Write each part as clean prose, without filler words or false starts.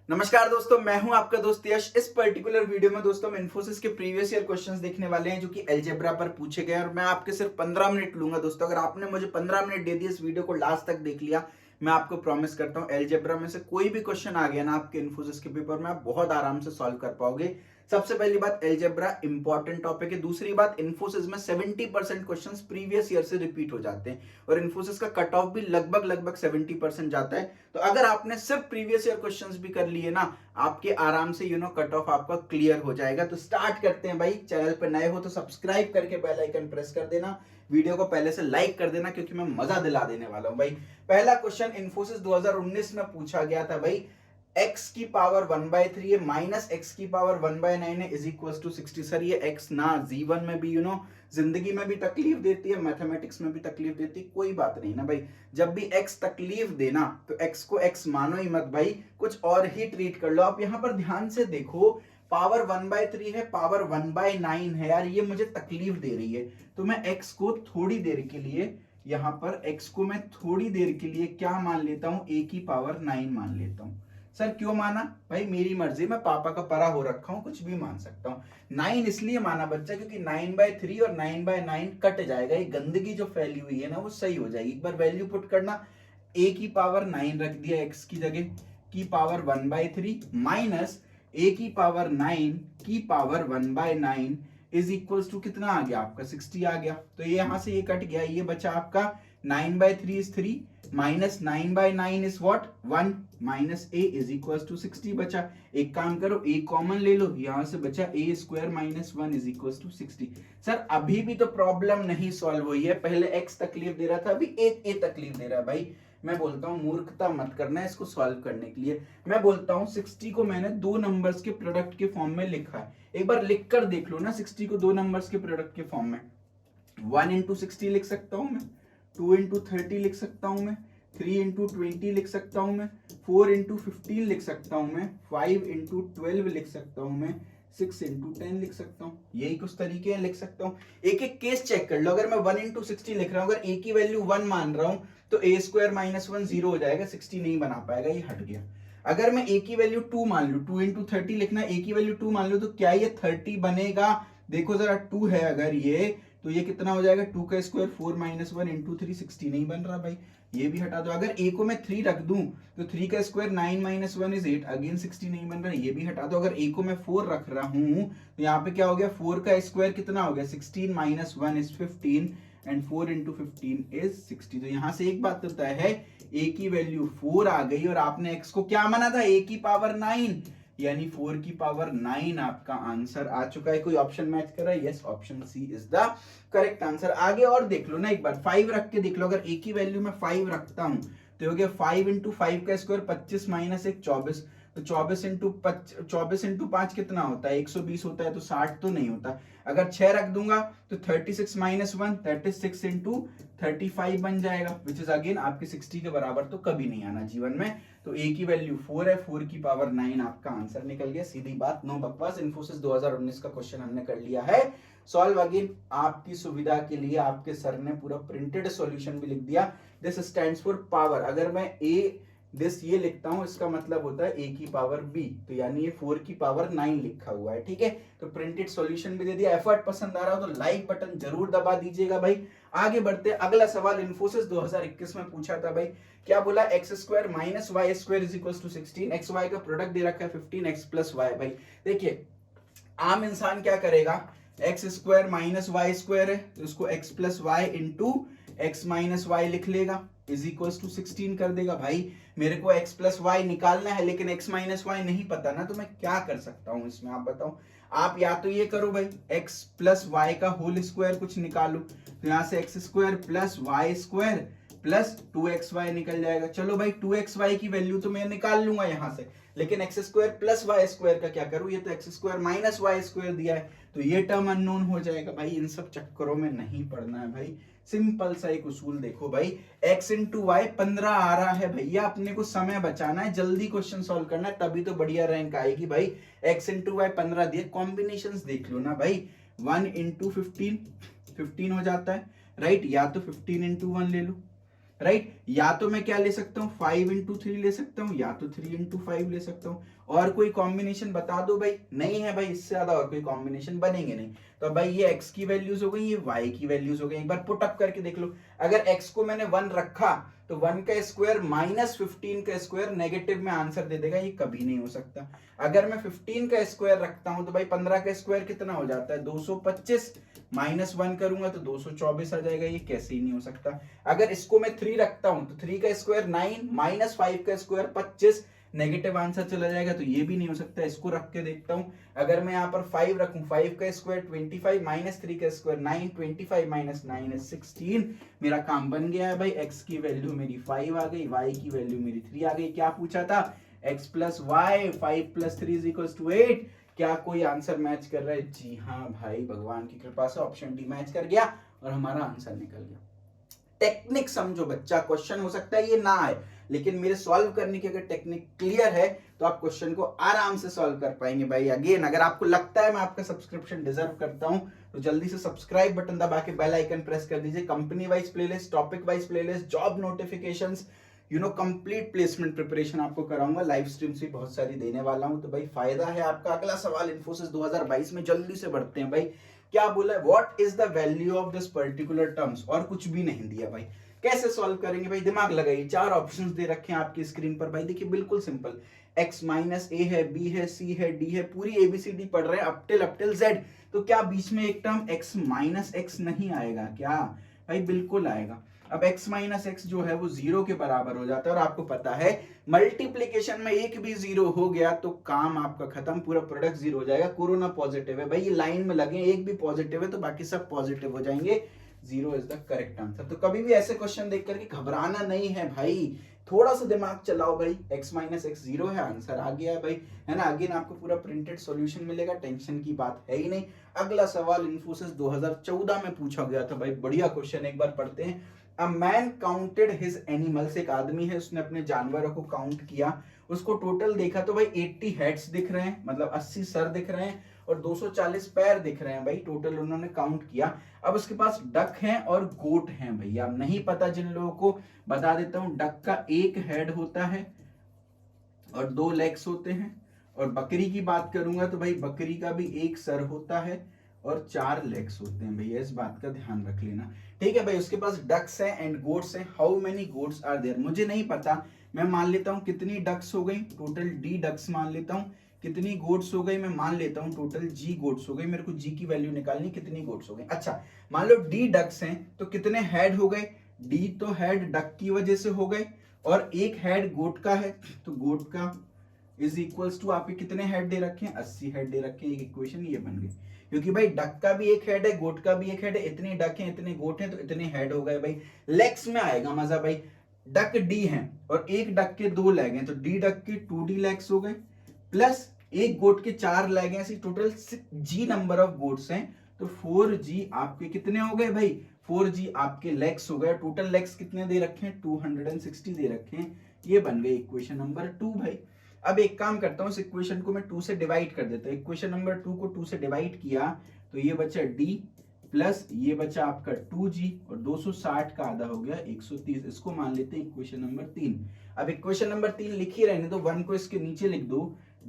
नमस्कार दोस्तों, मैं हूं आपका दोस्त यश। इस पर्टिकुलर वीडियो में दोस्तों हम इन्फोसिस के प्रीवियस ईयर क्वेश्चंस देखने वाले हैं जो कि अलजेब्रा पर पूछे गए और मैं आपके सिर्फ 15 मिनट लूंगा। दोस्तों अगर आपने मुझे 15 मिनट दे दिए, इस वीडियो को लास्ट तक देख लिया, मैं आपको प्रॉमिस करता हूं अलजेब्रा में से कोई भी क्वेश्चन आ गया ना आपके इन्फोसिस के पेपर में, आप बहुत आराम से सॉल्व कर पाओगे। सबसे पहली बात, अलजेब्रा इंपॉर्टेंट टॉपिक है। दूसरी बात, इन्फोसिस में 70% क्वेश्चंस प्रीवियस ईयर से रिपीट हो जाते हैं और इन्फोसिस का कट ऑफ भी लगभग 70% जाता है। तो अगर आपने सिर्फ प्रीवियस ईयर क्वेश्चंस भी कर लिए ना, आपके आराम से कट ऑफ आपका क्लियर हो जाएगा। तो स्टार्ट करते हैं भाई। चैनल पर नए हो तो सब्सक्राइब करके बेल आइकन प्रेस कर देना, वीडियो को पहले से लाइक कर देना क्योंकि मैं मजा दिला देने वाला हूं भाई। पहला क्वेश्चन इन्फोसिस 2019 में पूछा गया था भाई, x की पावर 1/3 है माइनस x की पावर 1/9 है इज इक्वल टू 60। सर ये x ना जीवन में भी जिंदगी में भी तकलीफ देती है, मैथमेटिक्स में भी तकलीफ देती है, कोई बात नहीं ना भाई। जब भी x तकलीफ देना तो x को x मानो ही मत भाई, कुछ और ही ट्रीट कर लो। आप यहाँ पर ध्यान से देखो, पावर 1/3 है, पावर 1/9 है यार, ये मुझे तकलीफ दे रही है। तो मैं x को थोड़ी देर के लिए, यहाँ पर x को मैं थोड़ी देर के लिए क्या मान लेता हूं, a की पावर 9 मान लेता हूं। सर क्यों माना भाई? मेरी मर्जी, मैं पापा का परा हो रखा हूं, कुछ भी मान सकता हूं। 9 इसलिए माना बच्चा क्योंकि 9/3 और 9/9 कट जाएगा, ये गंदगी जो फैली हुई है ना वो सही हो जाएगी। एक बार वैल्यू पुट करना, a की पावर 9 रख दिया x की जगह, की पावर 1/3 माइनस a की पावर 9 की पावर 1/9 इज इक्वल टू कितना आ गया आपका, 60 आ गया। तो ये यहां से ये कट गया, ये बचा आपका 9/3 is 3 minus 9/9 is what 1 minus a is equal to 60 बचा। एक काम करो, a कॉमन ले लो, यहां से बचा a square minus 1 is equal to 60। Sir अभी भी तो प्रॉब्लम नहीं सॉल्व हुई है, पहले x तकलीफ दे रहा था, अभी a तकलीफ दे रहा है भाई। मैं बोलता हूं मूर्खता मत करना है इसको सॉल्व करने के लिए। मैं बोलता हूं 60 को मैंने दो नंबर्स के प्रोडक्ट के फॉर्म में लिखा है, एक बार लिख कर देख लो ना। 60 को दो नंबर्स के प्रोडक्ट के फॉर्म में 1 इंटू 60 लिख सकता हूं मैं, 2 इंटू 30 लिख सकता हूं मैं, 3 इंटू 20 लिख सकता हूं मैं, 4 इंटू 15 लिख सकता हूं मैं, 5 इंटू 12 लिख सकता हूं मैं, 6 इंटू 10 लिख सकता हूँ। यही कुछ तरीके हैं, लिख सकता हूँ। एक एक केस चेक कर लो। अगर मैं 1 इंटू 60 लिख रहा हूँ, अगर a की वैल्यू 1 मान रहा हूँ तो a स्क्वायर माइनस 1 0 हो जाएगा, 60 नहीं बना पाएगा, ये हट गया। अगर मैं a की वैल्यू 2 मान लू, 2 इंटू 30 लिखना, a की वैल्यू 2 मान लू तो क्या ये 30 बनेगा? देखो जरा, 2 है अगर ये, तो ये कितना हो जाएगा, 2 का स्क्वायर 4 माइनस 1 इंटू 3 60 नहीं बन रहा भाई, ये भी हटा दो। अगर a को मैं 3 रख दूं तो 3 का स्क्वायर 9 माइनस 1 इज 8, अगेन 60 नहीं बन रहा, ये भी हटा दो। अगर a को मैं 4 रख रहा हूं तो यहाँ पे क्या हो गया, 4 का स्क्वायर कितना हो गया, 16 minus 1 is 15 and 4 into 15 is 60। तो यहां से एक बात तो तय है, a की वैल्यू 4 आ गई और आपने x को क्या माना था, a की पावर 9, यानी 4 की पावर 9 आपका आंसर आ चुका है। कोई ऑप्शन मैच कर रहा है? Yes, option C is the correct answer. आगे और देख लो ना, एक बार 5 रख के देख लो। अगर a की वैल्यू में 5 रखता हूं तो हो गया 5 इंटू 5 का स्क्वायर 25 माइनस 1 24, तो 24 इंटू 5 कितना होता है, 120 होता है, तो 60 तो नहीं होता। अगर 6 रख दूंगा तो 36 माइनस 1 36 इंटू 35 बन जाएगा, विच इज अगेन आपके 60 के बराबर तो कभी नहीं आना जीवन में। तो a की वैल्यू 4 है, 4 की पावर 9 आपका आंसर निकल गया। सीधी बात, नो बकवास। इन्फोसिस 2019 का क्वेश्चन हमने कर लिया है सॉल्व। अगेन आपकी सुविधा के लिए आपके सर ने पूरा प्रिंटेड सॉल्यूशन भी लिख दिया। This stands for power. अगर मैं a दिस ये लिखता हूं, इसका मतलब होता है a की पावर b, तो यानी ये 4 की पावर 9 लिखा हुआ है, ठीक है। तो प्रिंटेड सॉल्यूशन भी दे दिया। एफर्ट पसंद आ रहा हो तो लाइक बटन जरूर दबा दीजिएगा भाई। आगे बढ़ते, अगला सवाल इन्फोसिस 2021 में पूछा था भाई, क्या बोला, X square minus Y square is equal to 16। X Y का प्रोडक्ट दे रखा है 15x प्लस वाई। भाई देखिए, आम इंसान क्या करेगा, X square minus Y square है तो इसको X plus Y into X minus Y लिख लेगा, इज इक्वल टू 16 कर देगा। भाई मेरे को x प्लस वाई निकालना है लेकिन x माइनस वाई नहीं पता ना, तो मैं क्या कर सकता हूं इसमें, आप बताओ। आप या तो ये करो भाई, x प्लस वाई का होल स्क्वायर कुछ निकालो, तो यहां से X square plus Y square plus 2xy निकल जाएगा। चलो भाई 2xy की वैल्यू तो मैं निकाल लूंगा यहां से, लेकिन X square plus Y square का क्या करूं, ये तो X square minus Y square दिया है, तो ये टर्म अननोन हो जाएगा। भाई इन सब चक्करों में नहीं पड़ना है भाई, सिंपल सा एक उसूल देखो भाई, x इंटू वाई 15 आ रहा है भैया, अपने को समय बचाना है, जल्दी क्वेश्चन सॉल्व करना है, तभी तो बढ़िया रैंक आएगी भाई। x इंटू वाई 15 दिए, कॉम्बिनेशन देख लो ना भाई, 1 इंटू 15 15 हो जाता है, राइट, या तो 15 इंटू 1 ले लो, राइट। या तो मैं क्या ले सकता हूँ 5 इंटू 3 ले सकता हूँ, या तो 3 इंटू 5 ले सकता हूँ। और कोई कॉम्बिनेशन बता दो भाई। नहीं है भाई, इससे ज्यादा और कोई कॉम्बिनेशन बनेंगे नहीं। तो भाई ये x की वैल्यूज हो गई, ये y की वैल्यूज हो गई। एक बार पुट अप करके देख लो। अगर x को मैंने 1 रखा तो 1 का स्क्वायर माइनस 15 का स्क्वायर नेगेटिव में आंसर दे देगा, ये कभी नहीं हो सकता। अगर मैं 15 का स्क्वायर रखता हूं तो भाई 15 का स्क्वायर कितना हो जाता है 225, माइनस 1 करूंगा तो 224 आ जाएगा, ये कैसे ही नहीं हो सकता। अगर इसको मैं 3 रखता हूं तो 3 का स्क्वायर 9, माइनस 5 का स्क्वायर 25, नेगेटिव आंसर चला जाएगा, तो ये भी नहीं हो सकता। इसको रख के देखता हूं। अगर मैं यहाँ पर 5 रखूं, 5 का स्क्वायर 25, माइनस 3 का स्क्वायर 9, 25 माइनस 9 है 16। मेरा काम बन गया है भाई। x की वैल्यू मेरी 5 आ गई, y की वैल्यू मेरी 3 आ गई। क्या पूछा था? x plus Y 5 plus 3 is equal to 8। क्या कोई आंसर मैच कर रहा है? जी हाँ भाई, भगवान की कृपा से ऑप्शन डी मैच कर गया और हमारा आंसर निकल गया। टेक्निक समझो बच्चा, क्वेश्चन हो सकता है ये ना आए, लेकिन मेरे सॉल्व करने की अगर टेक्निक क्लियर है तो आप क्वेश्चन को आराम से सॉल्व कर पाएंगे भाई। अगेन, अगर आपको लगता है मैं आपका सब्सक्रिप्शन डिजर्व करता हूं तो जल्दी से सब्सक्राइब बटन दबा के बेल आइकन प्रेस कर दीजिए। Company wise playlist, topic wise playlist, job notifications, complete placement preparation आपको कराऊंगा। लाइव स्ट्रीम्स भी बहुत सारी देने वाला हूं, तो भाई फायदा है आपका। अगला सवाल इन्फोसिस 2022 में, जल्दी से बढ़ते हैं भाई। क्या बोला है? What is the value of this particular terms, और कुछ भी नहीं दिया भाई। कैसे सॉल्व करेंगे भाई? दिमाग लगाइए। 4 ऑप्शंस दे रखे हैं आपकी स्क्रीन पर भाई, देखिए बिल्कुल सिंपल। x माइनस ए है, b है, c है, d है, पूरी एबीसीडी पढ़ रहे हैं अप टिल z। तो क्या बीच में एक टर्म x माइनस एक्स नहीं आएगा क्या? भाई बिल्कुल आएगा। अब x माइनस एक्स जो है वो 0 के बराबर हो जाता है, और आपको पता है मल्टीप्लीकेशन में एक भी 0 हो गया तो काम आपका खत्म, पूरा प्रोडक्ट 0 हो जाएगा। कोरोना पॉजिटिव है भाई, ये लाइन में लगे, एक भी पॉजिटिव है तो बाकी सब पॉजिटिव हो जाएंगे। 0 इज द करेक्ट आंसर। तो कभी भी ऐसे क्वेश्चन देख करके घबराना नहीं है भाई, थोड़ा सा दिमाग चलाओ भाई। x माइनस एक्स 0 है, आंसर आ गया है भाई, है ना। अगेन आपको पूरा प्रिंटेड सॉल्यूशन मिलेगा, टेंशन की बात है ही नहीं। अगला सवाल इन्फोसिस 2014 में पूछा गया था भाई, बढ़िया क्वेश्चन, एक बार पढ़ते हैं। A man counted his animals, एक आदमी है उसने अपने जानवरों को काउंट किया, उसको टोटल देखा तो भाई 80 हेड्स दिख रहे हैं, मतलब 80 सर दिख रहे हैं, और 240 पैर दिख रहे हैं भाई, टोटल उन्होंने काउंट किया। अब उसके पास डक हैं और गोट हैं भैया। नहीं पता जिन लोगों को, बता देता हूं। डक का एक हेड होता है और 2 लेग्स होते हैं, और बकरी की बात करूंगा तो भाई बकरी का भी एक सर होता है और 4 लेग्स होते हैं भैया, इस बात का ध्यान रख लेना। ठीक है भाई, उसके पास डक्स हैं एंड गोट्स हैं। How many goats are there, मुझे नहीं पता, मैं मान लेता हूं कितनी डक्स हो गई, टोटल डी डक्स मान लेता हूं। कितनी गोट्स हो गई, मैं मान लेता हूं टोटल जी गोट्स हो गई। मेरे को जी की वैल्यू निकालनी, कितनी गोट्स हो गई। अच्छा, मान लो डी डक्स हैं तो कितने हेड हो गए? डी तो हेड डक की वजह से हो गए, और एक हेड गोट का है, तो गोट का इज इक्वल्स टू, आपके कितने हेड दे रखे हैं? 80 हेड दे रखे हैं। एक इक्वेशन ये बन गई, क्योंकि भाई डक का भी एक हेड है, गोट का भी एक हेड है, इतने डक हैं इतने गोट हैं तो इतने हेड हो गए भाई। लेग्स में आएगा मजा भाई। डक डी है और एक डक के 2 लेग हैं, तो डी डक के 2d लेग्स हो गए, प्लस एक गोट के 4 लेग हैं, ऐसे total G number of goats हैं, तो 4g आपके कितने हो गए भाई? 4g आपके लेग्स हो गए। टोटल लेग्स कितने दे रखे हैं? 260 दे रखे हैं। ये बन गई इक्वेशन नंबर 2 भाई। अब एक काम करता हूं, इस इक्वेशन को मैं 2 से डिवाइड कर देता हूं। इक्वेशन नंबर 2 को 2 से डिवाइड किया तो ये बचा d, प्लस ये बचा आपका 2g, और 260 का आधा हो गया 130। इसको मान लेते हैं इक्वेशन नंबर 3। अब इक्वेशन नंबर 3 लिख ही रहने दो, 1 को इसके नीचे लिख दो,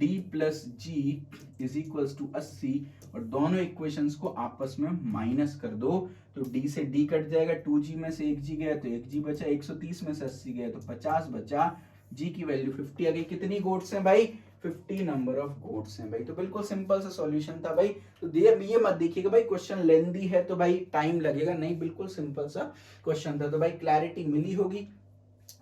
d plus G is equals to 80, और दोनों इक्वेशंस को आपस में माइनस कर दो, तो d से d कट जाएगा, 2g में से 1g गया तो 1g बचा, 130 में से 80 गया तो 50 बचा, g की वैल्यू 50 आ गई। कितनी गोट्स हैं भाई? 50 नंबर ऑफ गोट्स हैं भाई। तो बिल्कुल सिंपल सा सॉल्यूशन था भाई। तो ये मत देखिएगा भाई क्वेश्चन लेंदी है तो भाई टाइम लगेगा, नहीं, बिल्कुल सिंपल सा क्वेश्चन था। तो भाई क्लैरिटी मिली होगी।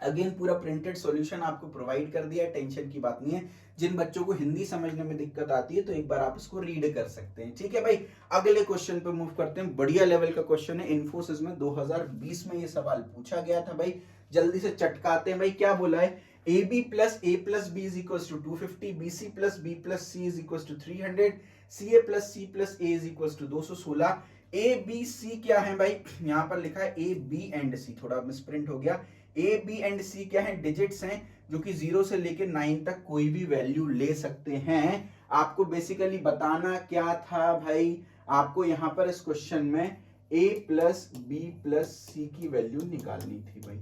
अगेन पूरा प्रिंटेड सॉल्यूशन आपको प्रोवाइड कर दिया है, टेंशन की बात नहीं है। जिन बच्चों को हिंदी समझने में दिक्कत आती है तो एक बार आप इसको रीड कर सकते हैं। ठीक है भाई, अगले क्वेश्चन पे मूव करते हैं। बढ़िया लेवल का क्वेश्चन है, इन्फोसिस में 2020 में ये सवाल पूछा गया था भाई। जल्दी से चटकाते हैं भाई। क्या बोला है? AB plus A plus B is equal to 250, BC plus B plus C is equal to 300, CA plus C plus A is equal to 216। A B C क्या है भाई? यहाँ पर लिखा है A B एंड C, थोड़ा misprint हो गया। A B एंड C क्या है? डिजिट्स हैं, जो कि 0 से लेकर 9 तक कोई भी वैल्यू ले सकते हैं। आपको बेसिकली बताना क्या था भाई? आपको यहाँ पर इस क्वेश्चन में A plus B plus C की वैल्यू निकालनी थी भाई।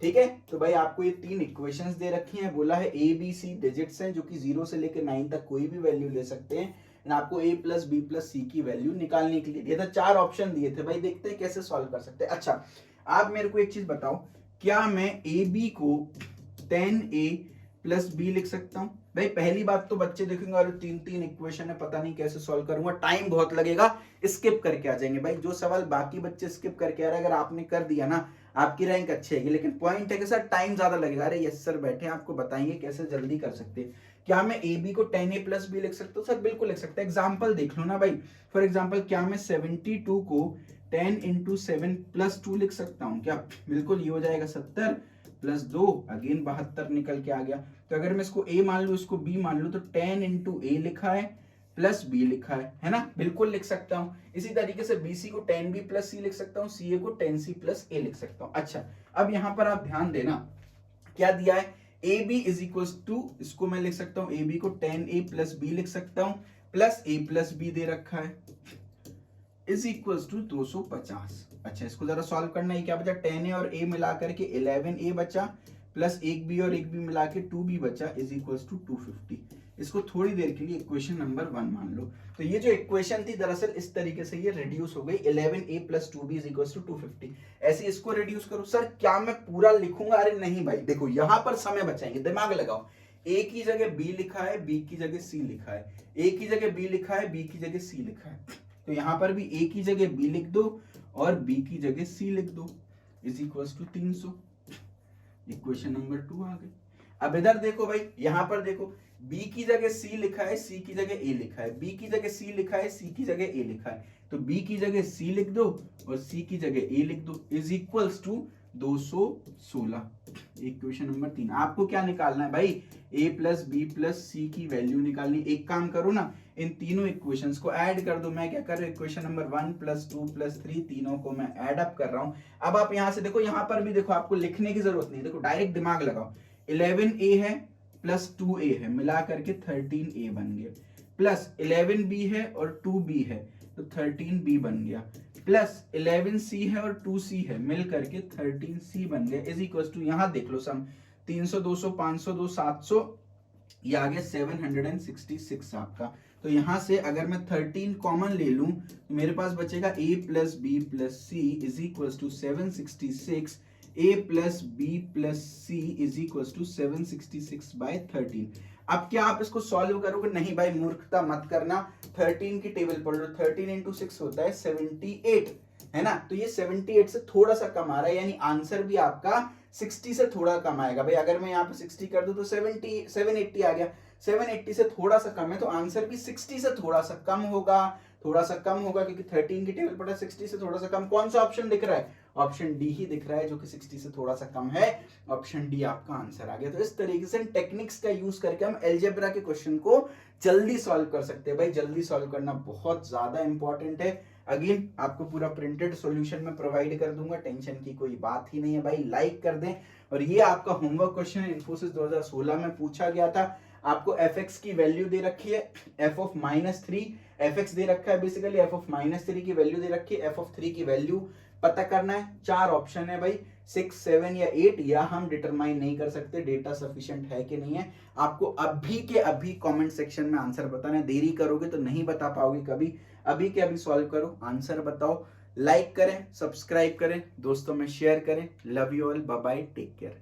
ठीक है। तो भाई आपको ये 3 इक्वेशंस दे रखी हैं, बोला है ए बी सी डिजिट्स हैं जो कि 0 से लेकर 9 तक कोई भी वैल्यू ले सकते हैं, एंड आपको a plus B plus C की वैल्यू निकालने के लिए दिया था। 4 ऑप्शन दिए थे भाई, देखते हैं कैसे सॉल्व कर सकते हैं। अच्छा आप मेरे को एक चीज बताओ, क्या मैं ए बी को 10a प्लस बी लिख सकता हूं? भाई पहली बात तो बच्चे देखेंगे और 3 इक्वेशन है, पता नहीं कैसे सॉल्व करूंगा, टाइम बहुत लगेगा, स्किप करके आ जाएंगे। भाई जो सवाल बाकी बच्चे स्किप करके आ रहे हैं, अगर आपने कर दिया ना आपकी रैंक अच्छी आएगी, लेकिन पॉइंट है कि सर टाइम ज्यादा लगेगा। अरे यस सर बैठे आपको बताएंगे कैसे जल्दी कर सकते हैं। क्या मैं ए बी को 10a प्लस बी लिख सकता हूँ? सर बिल्कुल लिख सकते हैं। एग्जाम्पल देख लो ना भाई, फॉर एग्जाम्पल क्या मैं 72 को 10 इंटू 7 प्लस 2 लिख सकता हूँ क्या? बिल्कुल, ये हो जाएगा 70 प्लस 2 अगेन 72 निकल के आ गया। तो अगर मैं इसको a मान लू इसको b मान लू तो 10 इंटू ए लिखा है प्लस b लिखा है ना? बिल्कुल लिख सकता हूं। इसी तरीके से bc को 10b प्लस c लिख सकता हूं, ca को 10c प्लस a लिख सकता हूं। अच्छा अब यहां पर आप ध्यान देना, क्या दिया है? ab इज इक्वल टू, इसको मैं लिख सकता हूं ab को 10a प्लस b लिख सकता हूं, प्लस a प्लस b दे रखा है इज इक्वल टू 250। अच्छा इसको जरा सॉल्व करना है, क्या बचा? 10a और a मिला करके 11a बचा, प्लस एक बी और एक बी मिला के 2b बचा इज इक्वल टू 250। इसको थोड़ी देर के लिए इक्वेशन नंबर 1 मान लो। तो ये जो इक्वेशन थी दरअसल इस तरीके से ये रिड्यूस हो गई, 11a plus 2b is equal to 250। ऐसे इसको रिड्यूस करो। सर क्या मैं पूरा लिखूंगा? अरे नहीं भाई, देखो यहां पर समय बचाएंगे, दिमाग लगाओ। a की जगह b लिखा है, b की जगह c लिखा है, a की जगह b लिखा है, b की जगह c लिखा है, तो यहां पर भी a की जगह b लिख दो और b की जगह c लिख दो is equal to 300। Equation number 2 आ गई। अब इधर देखो भाई, यहां पर देखो b की जगह c लिखा है, c की जगह a लिखा है, b की जगह c लिखा है, c की जगह a लिखा है, तो b की जगह c लिख दो और c की जगह a लिख दो is equals to 216। Equation number 3। आपको क्या निकालना है भाई? a plus B plus C की वैल्यू निकालनी। एक काम करो ना, इन तीनों इक्वेशंस को ऐड कर दो। मैं क्या कर रहा हूं, इक्वेशन नंबर 1 प्लस 2 प्लस 3 तीनों को मैं ऐड अप कर रहा हूं। अब आप यहां से देखो, यहां पर भी देखो, आपको लिखने की जरूरत नहीं, देखो डायरेक्ट दिमाग लगाओ। 11a है प्लस 2a है, मिला करके 13a बन गया, प्लस 11b है और 2b है तो 13b बन गया, प्लस 11c है और 2c है, मिल करके 13c बन गया इज इक्वल टू, यहां देख लो सम 300 200 500 2 700, ये आ गया 766 आपका। तो यहां से अगर मैं 13 कॉमन ले लूं तो मेरे पास बचेगा a plus B plus C is equal to 766, a plus B plus C is equal to 766 by 13। अब क्या आप इसको सॉल्व करोगे? नहीं भाई, मूर्खता मत करना। 13 की टेबल पढ़ लो, 13 इंटू 6 होता है 78, है ना? तो ये 78 से थोड़ा सा कम आ रहा है, यानी आंसर भी आपका 60 से थोड़ा कम आएगा। भाई अगर मैं यहाँ पे 60 कर दूं तो 780 आ गया, 780 से थोड़ा सा कम है तो आंसर भी 60 से थोड़ा सा कम होगा, थोड़ा सा कम होगा, क्योंकि 13 की टेबल पढ़ा 60 से थोड़ा सा कम। कौन सा ऑप्शन दिख रहा है? ऑप्शन डी ही दिख रहा है, जो कि 60 से थोड़ा सा कम है। ऑप्शन डी आपका आंसर आ गया। तो इस तरीके से टेक्निक्स का यूज करके हम अलजेब्रा के क्वेश्चन को जल्दी सॉल्व कर सकते हैं। भाई जल्दी सॉल्व करना बहुत ज्यादा इंपॉर्टेंट है। अगेन आपको पूरा प्रिंटेड सॉल्यूशन में प्रोवाइड कर दूंगा, टेंशन की कोई बात ही नहीं है। भाई लाइक कर दें। और ये आपका होमवर्क क्वेश्चन है, इन्फोसिस 2016 में पूछा गया था। आपको fx की वैल्यू दे रखी है f ऑफ -3, fx दे रखा है बेसिकली, f ऑफ -3 की वैल्यू दे रखी है, f ऑफ 3 की वैल्यू पता करना है। 4 ऑप्शन है भाई, 6, 7 या 8, या हम डिटरमाइन नहीं कर सकते डेटा सफिशिएंट है कि नहीं है। आपको अभी के अभी कमेंट सेक्शन में आंसर बताना है, देरी करोगे तो नहीं बता पाओगे कभी। अभी के अभी सॉल्व करो, आंसर बताओ, लाइक करें, सब्सक्राइब करें, दोस्तों में शेयर करें। Love you all, bye bye, take care.